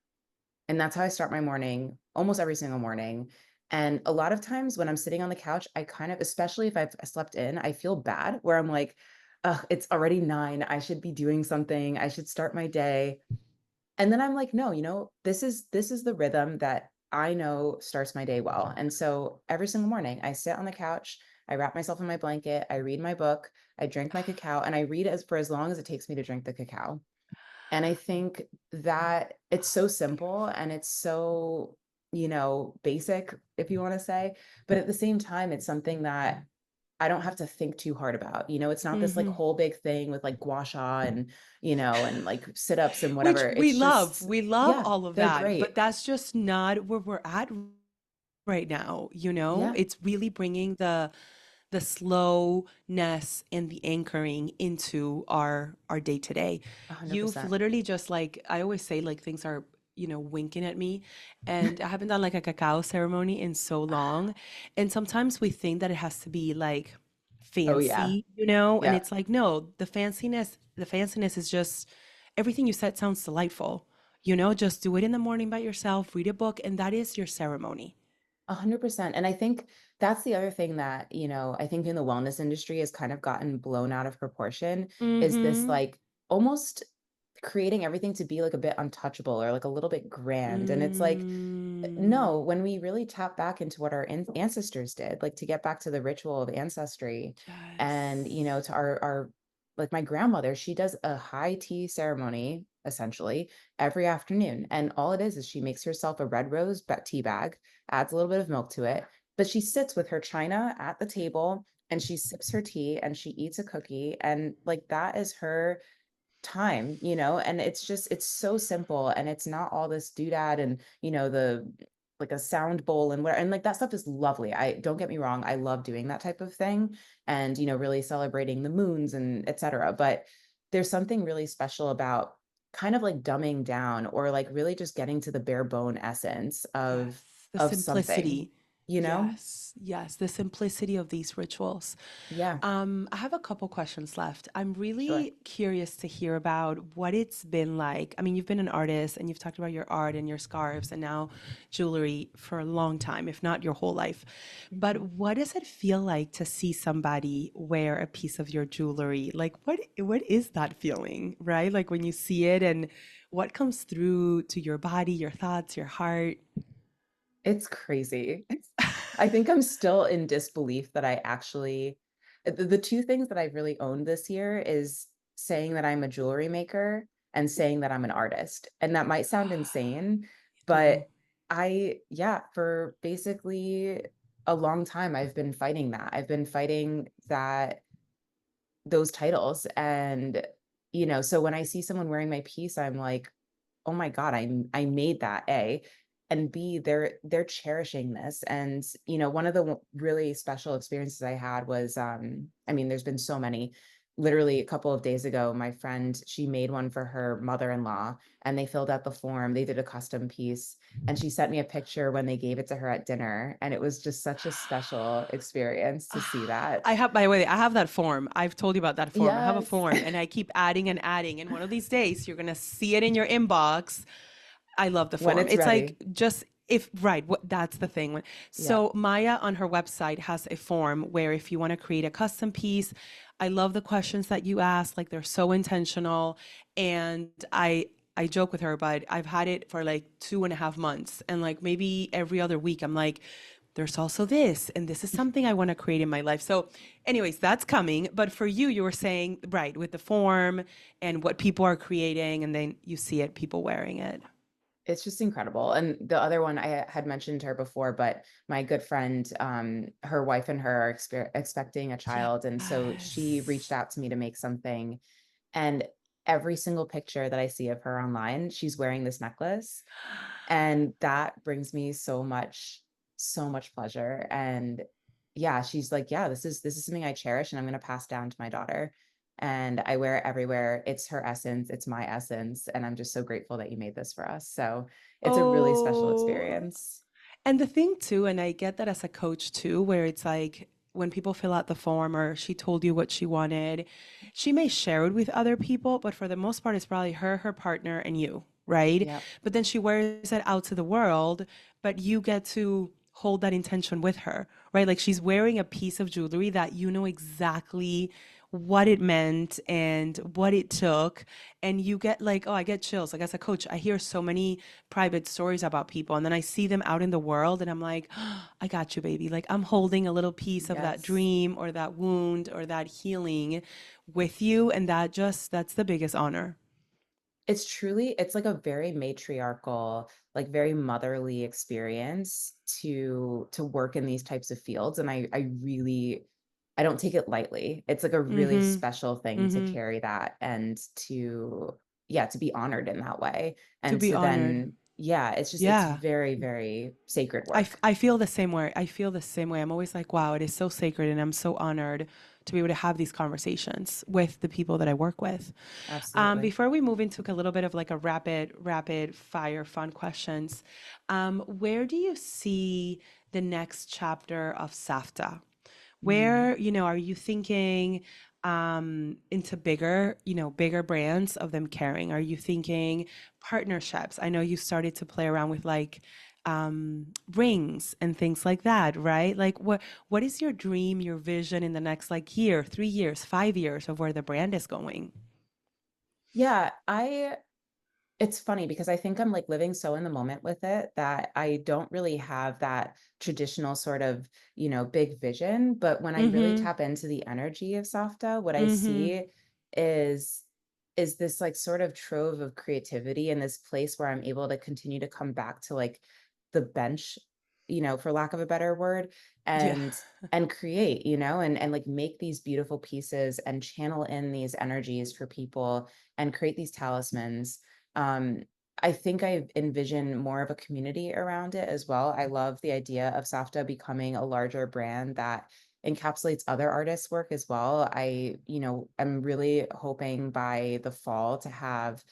And that's how I start my morning almost every single morning. And a lot of times when I'm sitting on the couch, I kind of, especially if I've slept in, I feel bad where I'm like, ugh, it's already 9. I should be doing something. I should start my day. And then I'm like, no, this is the rhythm that I know starts my day well. And so every single morning I sit on the couch, I wrap myself in my blanket, I read my book, I drink my cacao, and I read as for as long as it takes me to drink the cacao. And I think that it's so simple and it's so, basic, if you want to say, but at the same time, it's something that I don't have to think too hard about. It's not this like Hmm. whole big thing with like gua sha and, and like sit-ups and Which whatever. we It's love. just, We love yeah, all of they're that, but great. that's just not where we're at right now. Yeah, It's really bringing the slowness and the anchoring into our day to day. You've 100%. literally just like I always say like things are winking at me, and I haven't done like a cacao ceremony in so long, and sometimes we think that it has to be like Oh yeah. fancy, and Yeah. it's like no, the fanciness is just everything you said sounds delightful. Just do it in the morning by yourself, read a book, and that is your ceremony. 100%. And I think that's the other thing that, I think in the wellness industry has kind of gotten blown out of proportion is this Mm-hmm. like almost creating everything to be like a bit untouchable or like a little bit grand. And it's like, Mm. no, when we really tap back into what our ancestors did, like to get back to the ritual of ancestry and, Yes. to our, like my grandmother, she does a high tea ceremony essentially every afternoon. And all it is she makes herself a red rose tea bag, adds a little bit of milk to it, but she sits with her china at the table and she sips her tea and she eats a cookie. And like that is her time, and it's so simple and it's not all this doodad and, the like a sound bowl and where and like that stuff is lovely. I don't get me wrong, I love doing that type of thing and, really celebrating the moons and etc. But there's something really special about kind of like dumbing down or like really just getting to the bare bone essence of Yes, the something, simplicity. you know? Yes, yes, the simplicity of these rituals. Yeah, I have a couple questions left. I'm sure. really curious to hear about what it's been like. I mean, you've been an artist and you've talked about your art and your scarves and now jewelry for a long time, if not your whole life. But Mhm. what does it feel like to see somebody wear a piece of your jewelry? Like what is that feeling, right? Like when you see it and what comes through to your body, your thoughts, your heart? It's crazy. I think I'm still in disbelief that I actually the 2 things that I've really owned this year is saying that I'm a jewelry maker and saying that I'm an artist. And that might sound insane, You do. but yeah, for basically a long time, I've been fighting that. I've been fighting those titles. And, so when I see someone wearing my piece, I'm like, oh my God, I made that A. And B, they're cherishing this. And, one of the really special experiences I had was I mean, there's been so many. Literally a couple of days ago, my friend, she made one for her mother-in-law and they filled out the form. They did a custom piece and she sent me a picture when they gave it to her at dinner. And it was just such a special experience to see that. I have, by the way, I have that form. I've told you about that form. I have a Yes. form and I keep adding and adding. And one of these days, you're going to see it in your inbox. I love the When form. it's It's like ready. just if, right, that's the thing. Yeah. So Maya on her website has a form where if you want to create a custom piece, I love the questions that you ask. Like they're so intentional. And I joke with her, but I've had it for like 2.5 months. And like maybe every other week, I'm like, there's also this, and this is something I want to create in my life. So, anyways, that's coming. But for you were saying, right, with the form and what people are creating, and then you see it, people wearing it. It's just incredible. And the other one I had mentioned her before, but my good friend, her wife and her are expecting a child. And so she reached Yes. out to me to make something. And every single picture that I see of her online, she's wearing this necklace. And that brings me so much pleasure. And yeah, she's like, yeah, this is something I cherish and I'm going to pass down to my daughter. And I wear it everywhere. It's her essence, it's my essence, and I'm just so grateful that you made this for us. So it's a really special Oh, experience. and the thing too, and I get that as a coach too, where it's like when people fill out the form or she told you what she wanted, she may share it with other people, but for the most part, it's probably her, her partner, and you, right? Yep. But then she wears it out to the world, but you get to hold that intention with her, right? Like she's wearing a piece of jewelry that you know exactly what it meant and what it took. And you get like, oh, I get chills. Like as a coach, I hear so many private stories about people and then I see them out in the world and I'm like, oh, I got you, baby. Like I'm holding a little piece of that Yes. dream or that wound or that healing with you. And that's the biggest honor. It's like a very matriarchal, like very motherly experience to work in these types of fields. And I really I don't take it lightly. It's like a really Mm-hmm. special thing to Mm-hmm. carry that and yeah, to be honored in that way. To And be to honored. then, yeah, it's Yeah. very, very sacred work. I feel the same way. I feel the same way. I'm always like, wow, it is so sacred. And I'm so honored to be able to have these conversations with the people that I work with. Absolutely. Before we move into a little bit of like a rapid fire fun questions, where do you see the next chapter of Safta? Mm. Where, are you thinking into bigger, bigger brands of them carrying? Are you thinking partnerships? I know you started to play around with like rings and things like that, right? Like what is your dream, your vision in the next like year, 3 years, 5 years of where the brand is going? Yeah, I It's funny because I think I'm like living so in the moment with it that I don't really have that traditional sort of, big vision. But when I really Mm-hmm. tap into the energy of Safta, what I Mm-hmm. see is is this like sort of trove of creativity and this place where I'm able to continue to come back to like the bench, for lack of a better word, Yeah. and create, and like make these beautiful pieces and channel in these energies for people and create these talismans. um, I think I envision more of a community around it as well. I love the idea of Safta becoming a larger brand that encapsulates other artists' work as well. I'm really hoping by the fall to have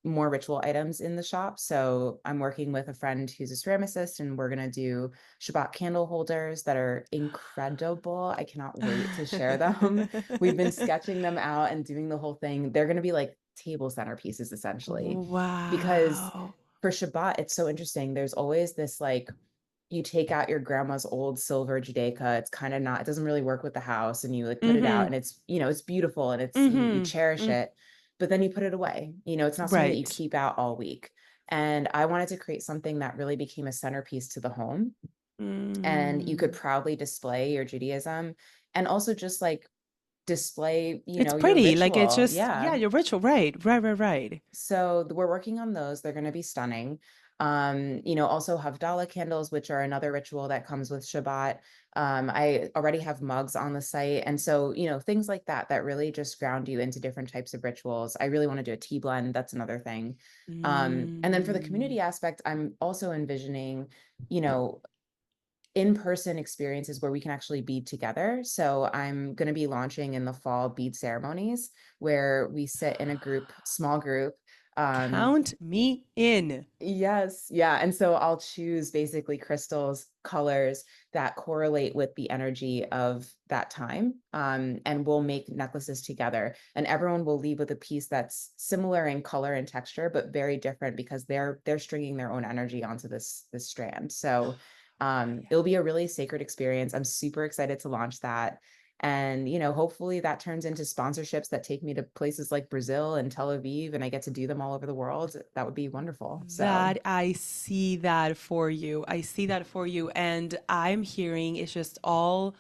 more ritual items in the shop. So I'm working with a friend who's a ceramicist, and we're gonna do Shabbat candle holders that are incredible. I cannot wait to share them. We've been sketching them out and doing the whole thing. They're gonna be like table centerpieces essentially. Because Wow. for Shabbat, it's so interesting. There's always this like you take out your grandma's old silver Judaica. It's kind of not, it doesn't really work with the house. And you like put it out Mm-hmm. and it's beautiful and you Mm-hmm. cherish it, but then you put it away. It's not something that you Right. keep out all week. And I wanted to create something that really became a centerpiece to the home. And you could Mm. proudly display your Judaism and also just like display, It's your pretty. Like it's ritual. just, yeah, Yeah. your ritual. Right. Right. Right. Right. So we're working on those. They're going to be stunning. Also Havdalah candles, which are another ritual that comes with Shabbat. I already have mugs on the site. And so, things like that, that really just ground you into different types of rituals. I really want to do a tea blend. That's another thing. And then for the Mm. community aspect, I'm also envisioning, you know, in-person experiences where we can actually be together. So I'm going to be launching in the fall bead ceremonies where we sit in a group, small group. Um, Count me in. yes, yeah. And so I'll choose basically crystals, colors that correlate with the energy of that time. And we'll make necklaces together. And everyone will leave with a piece that's similar in color and texture, but very different because they're stringing their own energy onto this strand. So it'll be a really sacred experience. I'm super excited to launch that. And, hopefully that turns into sponsorships that take me to places like Brazil and Tel Aviv, and I get to do them all over the world. That would be wonderful. So, That I see that for you. I see that for you. And I'm hearing it's just all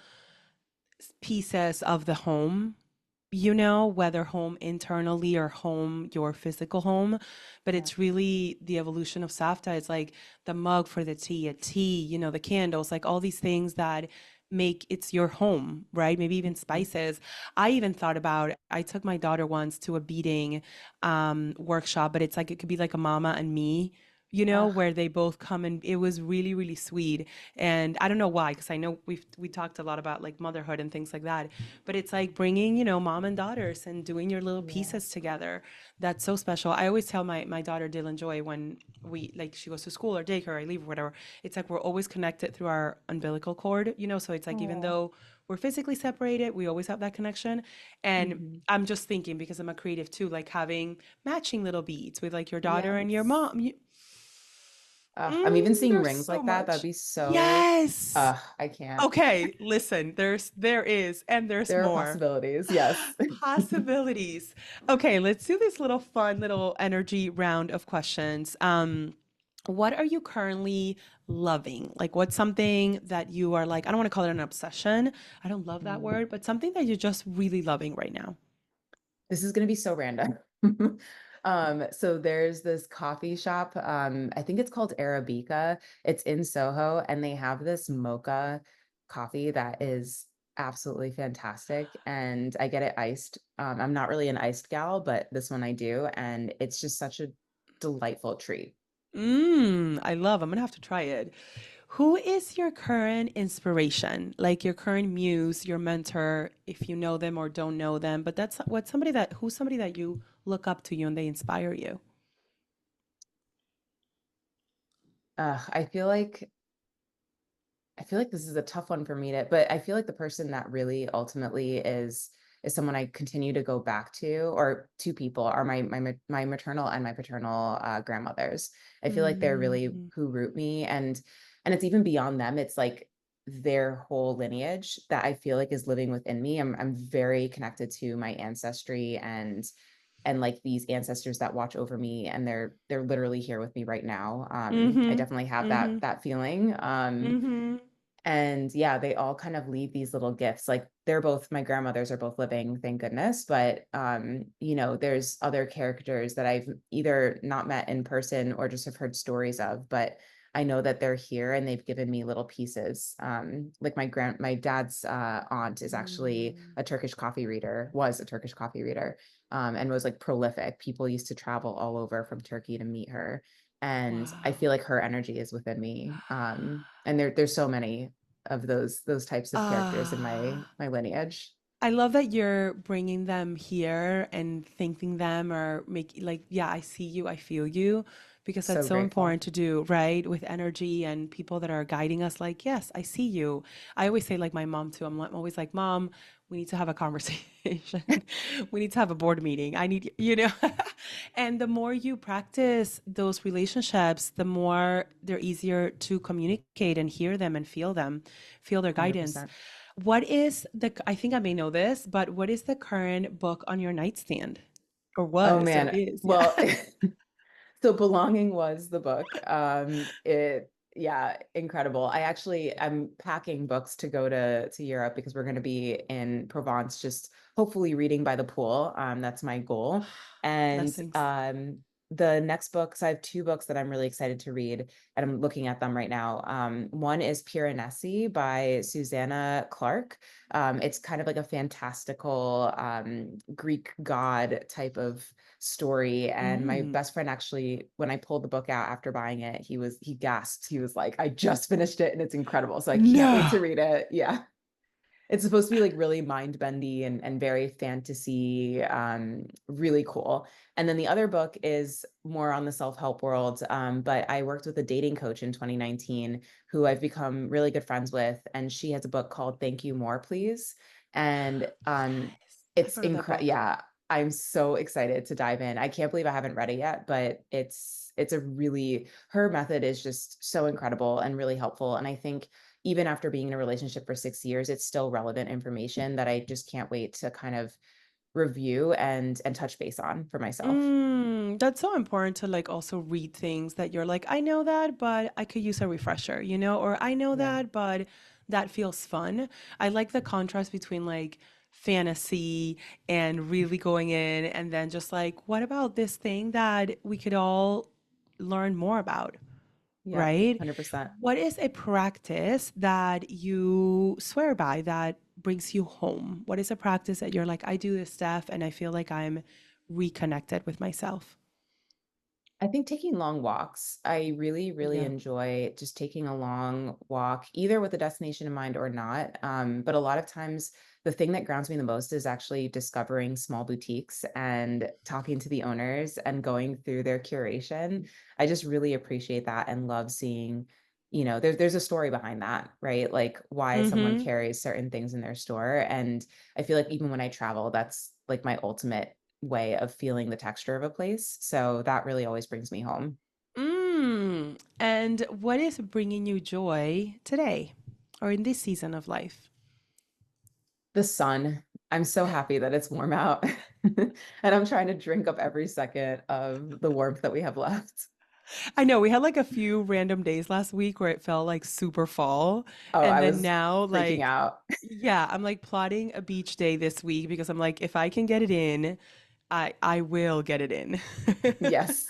pieces of the home, whether home internally or home, your physical home. But yeah. it's really the evolution of Safta. It's like the mug for the tea, the candles, like all these things that make it's your home, right? Maybe even Mhm. spices. I even thought about, I took my daughter once to a beading workshop, but it's like, it could be like a mama and me. Ugh, Where they both come, and it was really, really sweet. And I don't know why, because I know we talked a lot about like motherhood and things like that, but it's like bringing, mom and daughters and doing your little yeah. pieces together. That's so special. I always tell my daughter Dylan Joy, when we like she goes to school or daycare, I leave or whatever, it's like we're always connected through our umbilical cord, so it's like even Oh. though we're physically separated, we always have that connection. And Mhm. I'm just thinking, because I'm a creative too, like having matching little beads with like your daughter and your Yes. mom. I'm even seeing There's rings so like that. That'd much. be so, Yes. I can't. Okay, listen, there is, and there's There are more possibilities. Yes. possibilities. Okay, let's do this little fun little energy round of questions. What are you currently loving? Like, what's something that you are like, I don't want to call it an obsession. I don't love that Mm. word, but something that you're just really loving right now. This is gonna be so random. So there's this coffee shop, I think it's called Arabica. It's in Soho, and they have this mocha coffee that is absolutely fantastic, and I get it iced. I'm not really an iced gal, but this one I do, and it's just such a delightful treat. I love. I'm gonna have to try it. Who is your current inspiration? Like your current muse, your mentor, if you know them or don't know them, but that's what who's somebody that you look up to you and they inspire you. I feel like this is a tough one for me to, but I feel like the person that really ultimately is someone I continue to go back to, or two people are my maternal and my paternal grandmothers. I feel like they're really Mm, who root me, and it's even beyond them. It's like their whole lineage that I feel like is living within me. I'm very connected to my ancestry, and like these ancestors that watch over me, and they're literally here with me right now. I mm-hmm. definitely have that Mm-hmm. that feeling. Mm-hmm. And yeah, they all kind of leave these little gifts. Like they're both my grandmothers are both living, thank goodness. But there's other characters that I've either not met in person or just have heard stories of, but I know that they're here and they've given me little pieces. Like my dad's aunt is actually Mm. a was a Turkish coffee reader, and was like prolific. People used to travel all over from Turkey to meet her, and I feel Wow. like her energy is within me. And there's so many of those types of characters in Ah. my lineage. I love that you're bringing them here and thanking them or make like, yeah, I see you, I feel you, because that's So so grateful. important to do, right? With energy and people that are guiding us, like, yes, I see you. I always say, like my mom too, I'm always like, Mom, we need to have a conversation. We need to have a board meeting. I need, and the more you practice those relationships, the more they're easier to communicate and hear them and feel their guidance. 100%. I think I may know this, but what is the current book on your nightstand? Or Oh was, or man. is, yeah. Well, so Belonging was the book. Yeah, incredible. I'm packing books to go to Europe because we're going to be in Provence, just hopefully reading by the pool. That's my goal. And Blessings. the next books, I have two books that I'm really excited to read, and I'm looking at them right now. One is Piranesi by Susanna Clark. It's kind of like a fantastical Greek god type of story. And my Mm. best friend actually, when I pulled the book out after buying it, he gasped. He was like, I just finished it and it's incredible. So I can't wait to No. read it. Yeah. It's supposed to be like really mind bendy and very fantasy, really cool. And then the other book is more on the self-help world. But I worked with a dating coach in 2019 who I've become really good friends with. And she has a book called Thank You More, Please. And Yes. I've it's heard of that incredible. book. Yeah, I'm so excited to dive in. I can't believe I haven't read it yet, but it's a really, her method is just so incredible and really helpful. And I think even after being in a relationship for 6 years, it's still relevant information that I just can't wait to kind of review and touch base on for myself. That's so important to like also read things that you're like, I know that, but I could use a refresher, you know, or I know Yeah. that, but that feels fun. I like the contrast between like fantasy and really going in, and then just like, what about this thing that we could all learn more about, Yeah. right? 100%. What is a practice that you swear by that brings you home? What is a practice that you're like, I do this stuff and I feel like I'm reconnected with myself? I think taking long walks. I really, really Yeah. enjoy just taking a long walk, either with a destination in mind or not. But a lot of times, the thing that grounds me the most is actually discovering small boutiques and talking to the owners and going through their curation. I just really appreciate that and love seeing, there's a story behind that, right? Like why someone Mm-hmm. carries certain things in their store. And I feel like even when I travel, that's like my ultimate way of feeling the texture of a place. So that really always brings me home. And what is bringing you joy today or in this season of life? The sun. I'm so happy that it's warm out. And I'm trying to drink up every second of the warmth that we have left. I know we had like a few random days last week where it felt like super fall. Oh, And I then was now, freaking like, out. yeah, I'm like plotting a beach day this week because I'm like, if I can get it in, I will get it in. Yes.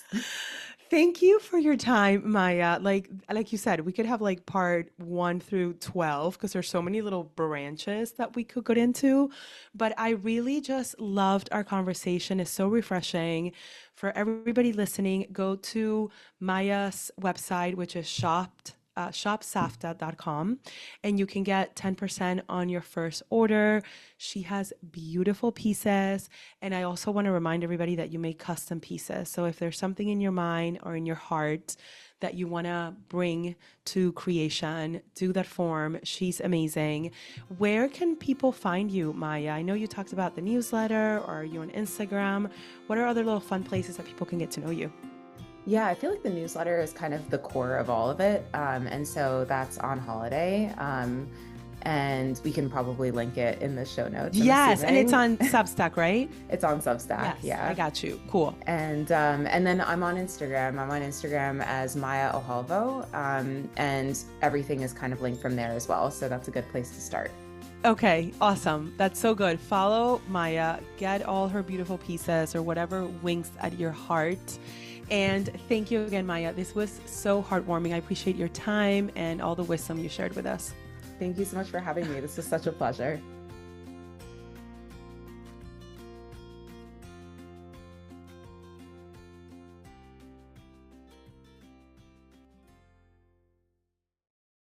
Thank you for your time, Maya. Like you said, we could have like part 1 through 12 because there's so many little branches that we could get into. But I really just loved our conversation. It's so refreshing. For everybody listening, go to Maya's website, which is shopsafta.com, and you can get 10% on your first order. She has beautiful pieces. And I also want to remind everybody that you make custom pieces. So if there's something in your mind or in your heart that you want to bring to creation, do that form. She's amazing. Where can people find you, Maya? I know you talked about the newsletter, or are you on Instagram? What are other little fun places that people can get to know you? Yeah, I feel like the newsletter is kind of the core of all of it. And so that's on holiday. And we can probably link it in the show notes, I'm Yes, and it's assuming. on Substack, right? It's on Substack, Yes, I yeah. got you. Cool. And then I'm on Instagram. I'm on Instagram as Maya Ojalvo. And everything is kind of linked from there as well. So that's a good place to start. Okay, awesome. That's so good. Follow Maya, get all her beautiful pieces or whatever winks at your heart. And thank you again, Maya. This was so heartwarming. I appreciate your time and all the wisdom you shared with us. Thank you so much for having me. This was such a pleasure.